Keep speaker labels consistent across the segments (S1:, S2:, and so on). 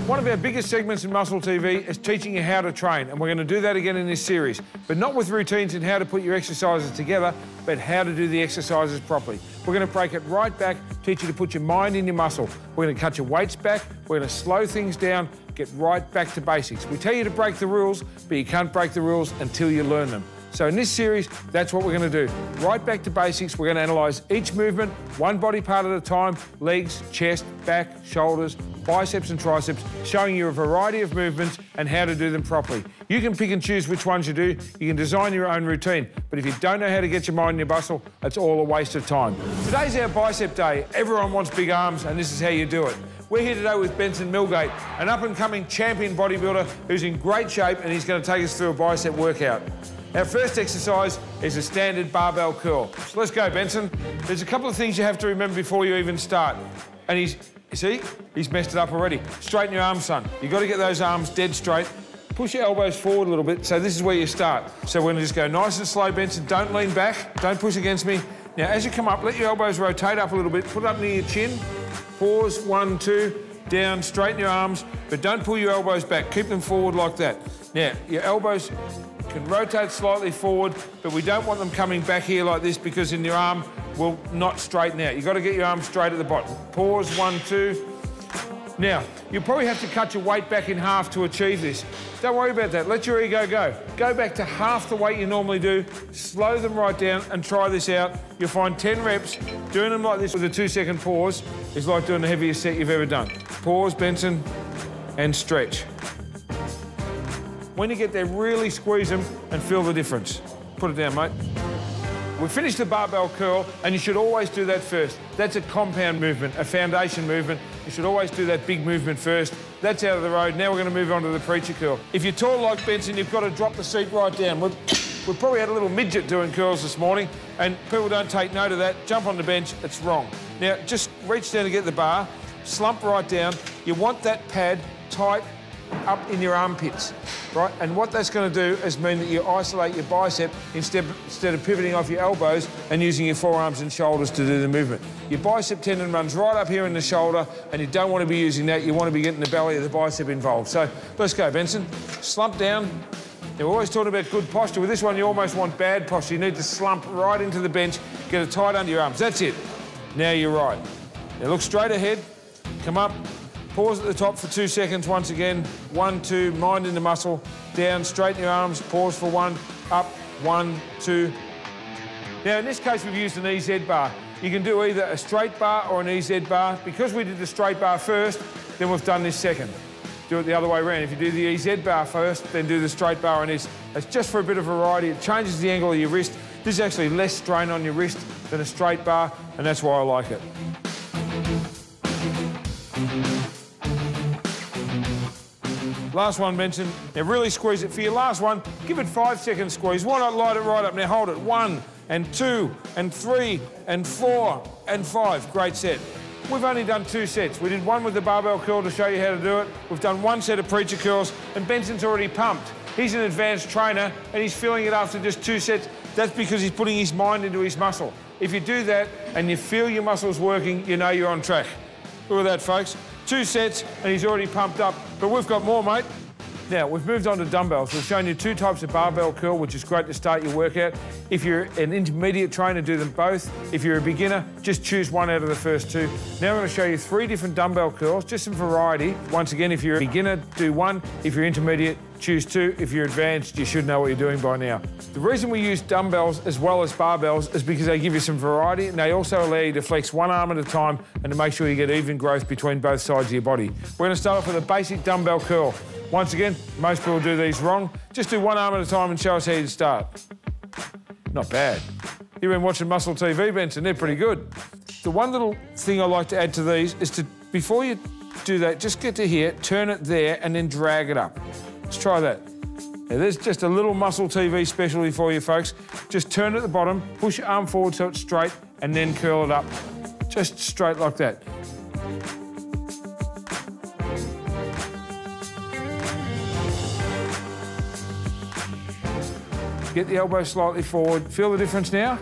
S1: One of our biggest segments in Muscle TV is teaching you how to train, and we're going to do that again in this series, but not with routines and how to put your exercises together, but how to do the exercises properly. We're going to break it right back, teach you to put your mind in your muscle. We're going to cut your weights back, we're going to slow things down, get right back to basics. We tell you to break the rules, but you can't break the rules until you learn them. So in this series, that's what we're going to do. Right back to basics, we're going to analyse each movement, one body part at a time, legs, chest, back, shoulders, biceps and triceps, showing you a variety of movements and how to do them properly. You can pick and choose which ones you do. You can design your own routine, but if you don't know how to get your mind in your muscle, it's all a waste of time. Today's our bicep day. Everyone wants big arms, and this is how you do it. We're here today with Benson Milgate, an up-and-coming champion bodybuilder who's in great shape, and he's going to take us through a bicep workout. Our first exercise is a standard barbell curl. So let's go, Benson. There's a couple of things you have to remember before you even start. And you see, he's messed it up already. Straighten your arms, son. You've got to get those arms dead straight. Push your elbows forward a little bit. So this is where you start. So we're going to just go nice and slow, Benson. Don't lean back. Don't push against me. Now, as you come up, let your elbows rotate up a little bit. Put it up near your chin. Pause, 1, 2, down, straighten your arms, but don't pull your elbows back. Keep them forward like that. Now, your elbows can rotate slightly forward, but we don't want them coming back here like this because then your arm will not straighten out. You've got to get your arm straight at the bottom. Pause, 1, 2. Now, you'll probably have to cut your weight back in half to achieve this. Don't worry about that. Let your ego go. Go back to half the weight you normally do, slow them right down and try this out. You'll find 10 reps. Doing them like this with a 2-second pause is like doing the heaviest set you've ever done. Pause, Benson, and stretch. When you get there, really squeeze them and feel the difference. Put it down, mate. We finished the barbell curl, and you should always do that first. That's a compound movement, a foundation movement. You should always do that big movement first. That's out of the road. Now we're going to move on to the preacher curl. If you're tall like Benson, you've got to drop the seat right down. We've probably had a little midget doing curls this morning, and people don't take note of that. Jump on the bench, it's wrong. Now, just reach down to get the bar, slump right down. You want that pad tight up in your armpits, right? And what that's going to do is mean that you isolate your bicep instead of pivoting off your elbows and using your forearms and shoulders to do the movement. Your bicep tendon runs right up here in the shoulder, and you don't want to be using that. You want to be getting the belly of the bicep involved. So let's go, Benson. Slump down. Now, we're always talking about good posture. With this one, you almost want bad posture. You need to slump right into the bench, get it tight under your arms. That's it. Now you're right. Now look straight ahead. Come up. Pause at the top for 2 seconds once again. 1, 2, mind in the muscle. Down, straighten your arms, pause for 1, up, 1, 2. Now, in this case, we've used an EZ bar. You can do either a straight bar or an EZ bar. Because we did the straight bar first, then we've done this second. Do it the other way around. If you do the EZ bar first, then do the straight bar on this. It's just for a bit of variety. It changes the angle of your wrist. This is actually less strain on your wrist than a straight bar, and that's why I like it. Last one, Benson. Now really squeeze it. For your last one, give it 5 seconds squeeze. Why not light it right up? Now hold it. 1 and 2 and 3 and 4 and 5. Great set. We've only done 2 sets. We did one with the barbell curl to show you how to do it. We've done 1 set of preacher curls, and Benson's already pumped. He's an advanced trainer, and he's feeling it after just 2 sets. That's because he's putting his mind into his muscle. If you do that and you feel your muscles working, you know you're on track. Look at that, folks. 2 sets, and he's already pumped up. But we've got more, mate. Now, we've moved on to dumbbells. We've shown you 2 types of barbell curl, which is great to start your workout. If you're an intermediate trainer, do them both. If you're a beginner, just choose one out of the first 2. Now I'm going to show you 3 different dumbbell curls, just some variety. Once again, if you're a beginner, do 1. If you're intermediate, choose 2. If you're advanced, you should know what you're doing by now. The reason we use dumbbells as well as barbells is because they give you some variety, and they also allow you to flex one arm at a time and to make sure you get even growth between both sides of your body. We're going to start off with a basic dumbbell curl. Once again, most people do these wrong. Just do one arm at a time and show us how you start. Not bad. You've been watching Muscle TV, Benson. They're pretty good. The one little thing I like to add to these is to, before you do that, just get to here, turn it there, and then drag it up. Let's try that. Now, there's just a little Muscle TV specialty for you, folks. Just turn it at the bottom, push your arm forward so it's straight, and then curl it up. Just straight like that. Get the elbow slightly forward. Feel the difference now?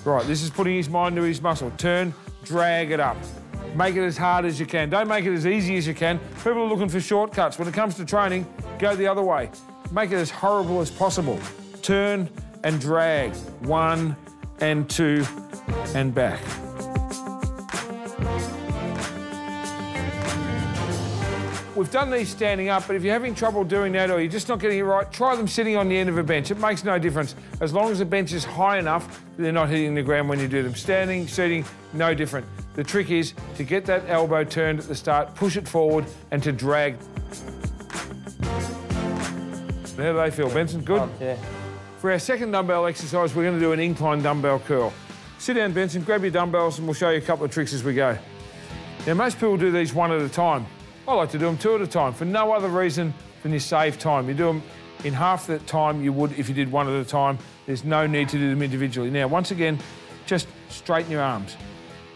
S1: Right, this is putting his mind to his muscle. Turn, drag it up. Make it as hard as you can. Don't make it as easy as you can. People are looking for shortcuts. When it comes to training, go the other way. Make it as horrible as possible. Turn and drag. 1 and 2 and back. We've done these standing up, but if you're having trouble doing that or you're just not getting it right, try them sitting on the end of a bench. It makes no difference. As long as the bench is high enough, they're not hitting the ground when you do them. Standing, sitting, no different. The trick is to get that elbow turned at the start, push it forward, and to drag. How do they feel, Benson? Good?
S2: Oh, yeah.
S1: For our second dumbbell exercise, we're going to do an incline dumbbell curl. Sit down, Benson, grab your dumbbells, and we'll show you a couple of tricks as we go. Now, most people do these one at a time. I like to do them 2 at a time for no other reason than you save time. You do them in half the time you would if you did 1 at a time. There's no need to do them individually. Now, once again, just straighten your arms.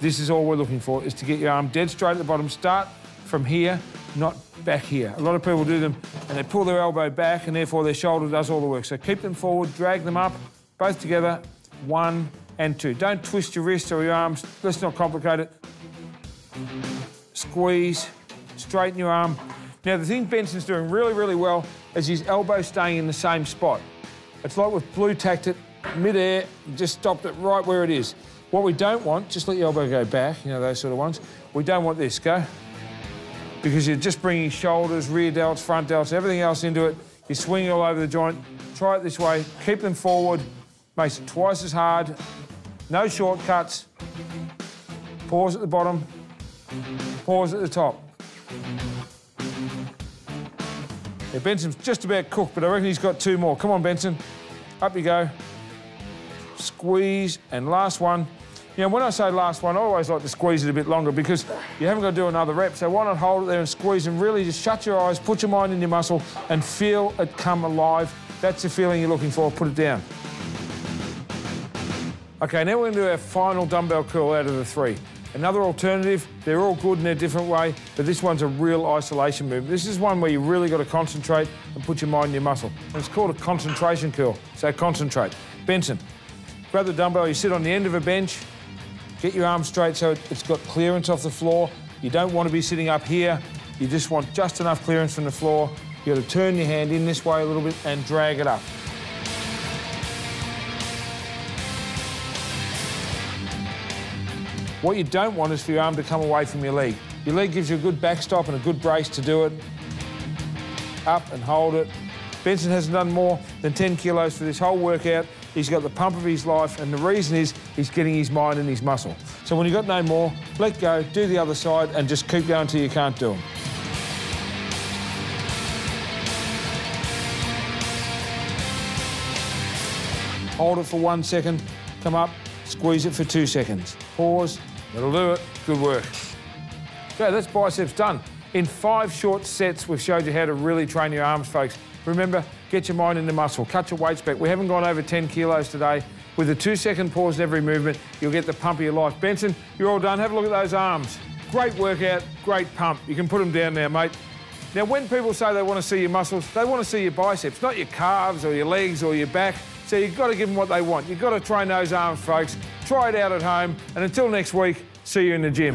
S1: This is all we're looking for, is to get your arm dead straight at the bottom. Start from here, not back here. A lot of people do them and they pull their elbow back and therefore their shoulder does all the work. So keep them forward, drag them up, both together, 1 and 2. Don't twist your wrists or your arms. Let's not complicate it. Squeeze. Straighten your arm. Now, the thing Benson's doing really, really well is his elbow staying in the same spot. It's like we've blue tacked it mid-air, just stopped it right where it is. What we don't want, just let your elbow go back, you know, those sort of ones. We don't want this, go. Because you're just bringing shoulders, rear delts, front delts, everything else into it. You're swinging all over the joint. Try it this way, keep them forward, makes it twice as hard. No shortcuts. Pause at the bottom, pause at the top. Yeah, Benson's just about cooked, but I reckon he's got 2 more. Come on, Benson. Up you go. Squeeze, and last one. You know, when I say last one, I always like to squeeze it a bit longer because you haven't got to do another rep. So why not hold it there and squeeze and really just shut your eyes, put your mind in your muscle and feel it come alive. That's the feeling you're looking for. Put it down. Okay, now we're going to do our final dumbbell curl out of the 3. Another alternative, they're all good in their different way, but this one's a real isolation move. This is one where you really got to concentrate and put your mind in your muscle. And it's called a concentration curl, so concentrate. Benson, grab the dumbbell, you sit on the end of a bench, get your arms straight so it's got clearance off the floor. You don't want to be sitting up here, you just want just enough clearance from the floor. You got to turn your hand in this way a little bit and drag it up. What you don't want is for your arm to come away from your leg. Your leg gives you a good backstop and a good brace to do it. Up and hold it. Benson hasn't done more than 10 kilos for this whole workout. He's got the pump of his life, and the reason is he's getting his mind and his muscle. So when you've got no more, let go, do the other side, and just keep going till you can't do them. Hold it for 1 second, come up, squeeze it for 2 seconds. Pause. That'll do it. Good work. Okay, that's biceps done. In 5 short sets, we've showed you how to really train your arms, folks. Remember, get your mind in the muscle, cut your weights back. We haven't gone over 10 kilos today. With a 2-second pause in every movement, you'll get the pump of your life. Benson, you're all done. Have a look at those arms. Great workout, great pump. You can put them down now, mate. Now, when people say they want to see your muscles, they want to see your biceps, not your calves or your legs or your back. So you've got to give them what they want. You've got to train those arms, folks. Try it out at home. And until next week, see you in the gym.